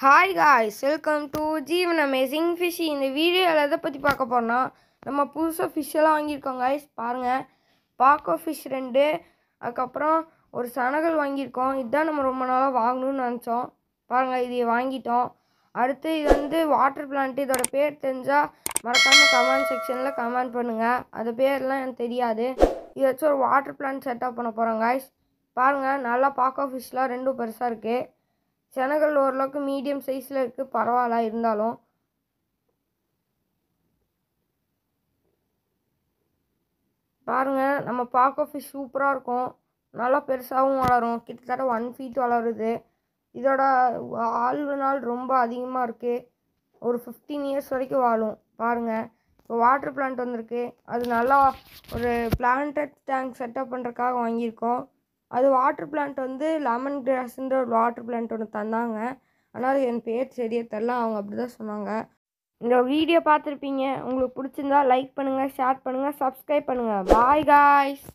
Hi guys, welcome to Jeevan amazing fish. இந்த வீடியோவில் எதை பற்றி பார்க்க போகிறோன்னா, நம்ம புதுசாக ஃபிஷ்ஷெல்லாம் வாங்கியிருக்கோம் காய்ஸ். பாருங்கள், பாக்கோ ஃபிஷ் 2, அதுக்கப்புறம் ஒரு சனகல் வாங்கியிருக்கோம். இதுதான் நம்ம ரொம்ப நாளாக வாங்கணும்னு நினச்சோம். பாருங்கள், இதை வாங்கிட்டோம். அடுத்து இது வந்து வாட்டர் பிளான்ட்டு. இதோட பேர் தெரிஞ்சால் மறக்காமல் கமெண்ட் செக்ஷனில் கமெண்ட் பண்ணுங்கள். அது பேர்லாம் எனக்கு தெரியாது. இதை வச்சு ஒரு வாட்டர் பிளான்ட் செட்டப் பண்ண போகிறோம் காய்ஸ். பாருங்கள், நல்லா பாக்கோ ஃபிஷ்லாம் ரெண்டும் பெருசாக இருக்குது. செனகல் ஓரளவுக்கு மீடியம் சைஸில் இருக்குது, பரவாயில்ல. இருந்தாலும் பாருங்கள், நம்ம பாக்கோ ஃபிஷ் சூப்பராக இருக்கும். நல்லா பெருசாகவும் வளரும். கிட்டத்தட்ட 1 feet வளருது. இதோட ஆழ்வு ரொம்ப அதிகமாக இருக்குது. ஒரு 15 years வரைக்கும் வாழும். பாருங்கள், இப்போ வாட்டர் பிளான்ட் வந்திருக்கு. அது நல்லா ஒரு பிளான்டட் டேங்க் செட்டப் பண்ணுறதுக்காக வாங்கியிருக்கோம். அது வாட்டர் பிளான்ட் வந்து லெமன் கிராஸ்ன்ற ஒரு வாட்டர் பிளான்ட் ஒன்று தந்தாங்க. ஆனால் என் பேர் சரியாக தெரில, அவங்க அப்படி தான் சொன்னாங்க. இந்த வீடியோ பார்த்துருப்பீங்க. உங்களுக்கு பிடிச்சிருந்தா லைக் பண்ணுங்கள், ஷேர் பண்ணுங்கள், சப்ஸ்கிரைப் பண்ணுங்கள். Bye guys.